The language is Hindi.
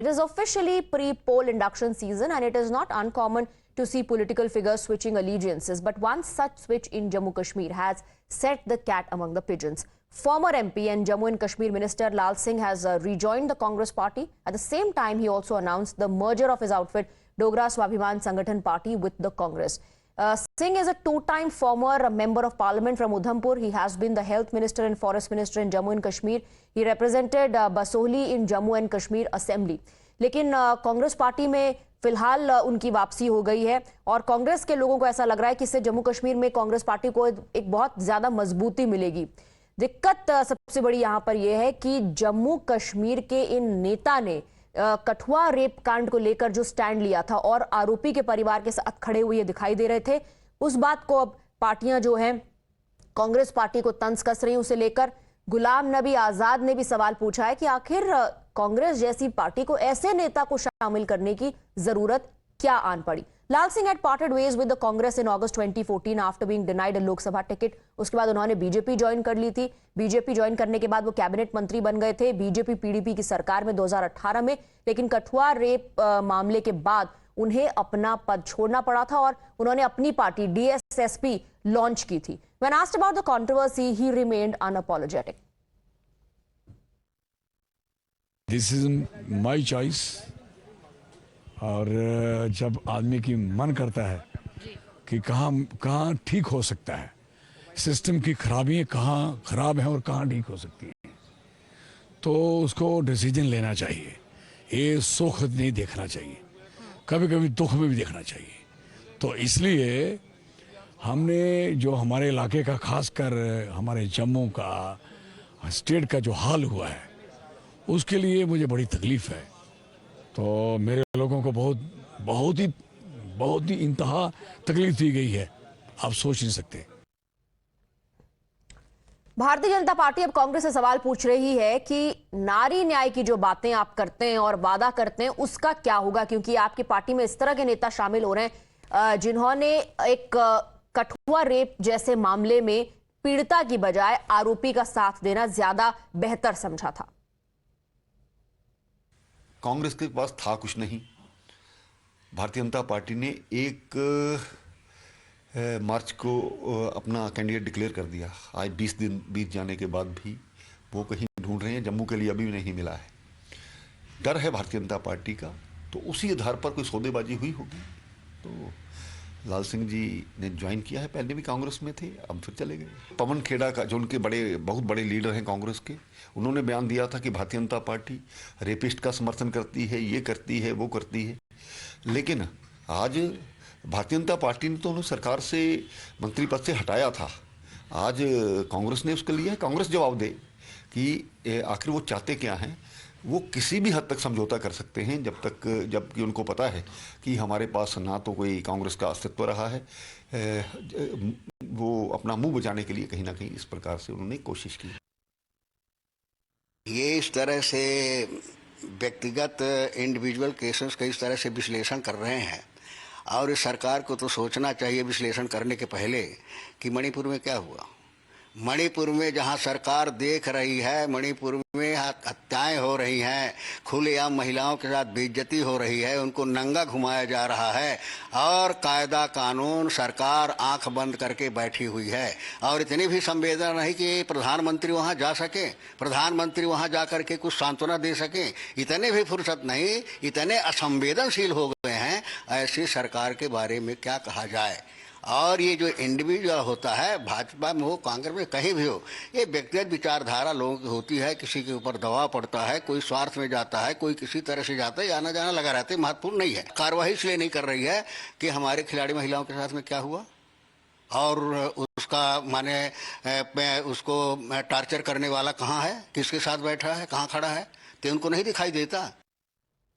It is officially pre-poll induction season and it is not uncommon to see political figures switching allegiances. But one such switch in Jammu Kashmir has set the cat among the pigeons. Former MP and Jammu and Kashmir Minister Lal Singh has rejoined the Congress party. At the same time, he also announced the merger of his outfit, Dogra Swabhiman Sangathan Party, with the Congress. Singh is a two-time former member of parliament from Udhampur. He has been the health minister and forest minister in Jammu and Kashmir. He represented Basoli in Jammu and Kashmir Assembly. लेकिन कांग्रेस पार्टी में फिलहाल उनकी वापसी हो गई है और कांग्रेस के लोगों को ऐसा लग रहा है कि इससे जम्मू कश्मीर में कांग्रेस पार्टी को एक बहुत ज्यादा मजबूती मिलेगी। दिक्कत सबसे बड़ी यहां पर यह है कि जम्मू कश्मीर के इन नेता ने कठुआ रेप कांड को लेकर जो स्टैंड लिया था और आरोपी के परिवार के साथ खड़े हुए दिखाई दे रहे थे, उस बात को अब पार्टियां जो हैं कांग्रेस पार्टी को तंज कस रही, उसे लेकर गुलाम नबी आजाद ने भी सवाल पूछा है कि आखिर कांग्रेस जैसी पार्टी को ऐसे नेता को शामिल करने की जरूरत क्या आन पड़ी। लाल Singh had parted ways with the Congress in August 2014 after being denied a Lok Sabha ticket. उसके बाद उन्होंने बीजेपी ज्वाइन कर ली थी। बीजेपी ज्वाइन करने के बाद वो कैबिनेट मंत्री बन गए थे बीजेपी पीडीपी की सरकार में 2018 में, लेकिन कठुआ रेप मामले के बाद उन्हें अपना पद छोड़ना पड़ा था और उन्होंने अपनी पार्टी DSSP लॉन्च की थी। When asked about the controversy, he remained unapologetic. This is my choice. और जब आदमी की मन करता है कि कहाँ ठीक हो सकता है, सिस्टम की खराबियाँ कहाँ खराब हैं और कहाँ ठीक हो सकती हैं, तो उसको डिसीजन लेना चाहिए। ये सुख नहीं देखना चाहिए, कभी कभी दुख में भी देखना चाहिए। तो इसलिए हमने जो हमारे इलाके का, खासकर हमारे जम्मू का, स्टेट का जो हाल हुआ है, उसके लिए मुझे बड़ी तकलीफ है। तो मेरे लोगों को बहुत ही इंतहा तकलीफ दी गई है, आप सोच नहीं सकते। भारतीय जनता पार्टी अब कांग्रेस से सवाल पूछ रही है कि नारी न्याय की जो बातें आप करते हैं और वादा करते हैं, उसका क्या होगा, क्योंकि आपकी पार्टी में इस तरह के नेता शामिल हो रहे हैं जिन्होंने एक कठुआ रेप जैसे मामले में पीड़िता की बजाय आरोपी का साथ देना ज्यादा बेहतर समझा था। कांग्रेस के पास था कुछ नहीं। भारतीय जनता पार्टी ने 1 मार्च को अपना कैंडिडेट डिक्लेयर कर दिया। आज 20 दिन बीत जाने के बाद भी वो कहीं ढूंढ रहे हैं, जम्मू के लिए अभी भी नहीं मिला है। डर है भारतीय जनता पार्टी का, तो उसी आधार पर कोई सौदेबाजी हुई होगी। तो लाल सिंह जी ने ज्वाइन किया है, पहले भी कांग्रेस में थे, अब फिर चले गए। पवन खेड़ा का, जो उनके बहुत बड़े लीडर हैं कांग्रेस के, उन्होंने बयान दिया था कि भारतीय जनता पार्टी रेपिस्ट का समर्थन करती है, ये करती है, वो करती है। लेकिन आज भारतीय जनता पार्टी ने तो उन्हें सरकार से, मंत्री पद से हटाया था। आज कांग्रेस ने उसके लिए कांग्रेस जवाब दे कि आखिर वो चाहते क्या हैं। वो किसी भी हद तक समझौता कर सकते हैं जबकि उनको पता है कि हमारे पास ना तो कोई कांग्रेस का अस्तित्व रहा है। वो अपना मुंह बचाने के लिए कहीं ना कहीं इस प्रकार से उन्होंने कोशिश की। ये इस तरह से व्यक्तिगत इंडिविजुअल केसेस का इस तरह से विश्लेषण कर रहे हैं, और इस सरकार को तो सोचना चाहिए विश्लेषण करने के पहले कि मणिपुर में क्या हुआ। मणिपुर में जहां सरकार देख रही है, मणिपुर में हत्याएं हो रही हैं, खुलेआम महिलाओं के साथ बेइज्जती हो रही है, उनको नंगा घुमाया जा रहा है, और कायदा कानून सरकार आंख बंद करके बैठी हुई है। और इतनी भी संवेदना नहीं कि प्रधानमंत्री वहां जा सके, प्रधानमंत्री वहां जा करके कुछ सांत्वना दे सके, इतने भी फुर्सत नहीं, इतने असंवेदनशील हो गए हैं। ऐसी सरकार के बारे में क्या कहा जाए। और ये जो इंडिविजुअल होता है, भाजपा में हो, कांग्रेस में, कहीं भी हो, ये व्यक्तिगत विचारधारा लोगों की होती है। किसी के ऊपर दबाव पड़ता है, कोई स्वार्थ में जाता है, कोई किसी तरह से जाता है, आना जाना लगा रहता है, महत्वपूर्ण नहीं है। कार्रवाई इसलिए नहीं कर रही है कि हमारे खिलाड़ी महिलाओं के साथ में क्या हुआ और उसका माने उसको टार्चर करने वाला कहाँ है, किसके साथ बैठा है, कहाँ खड़ा है, तो उनको नहीं दिखाई देता।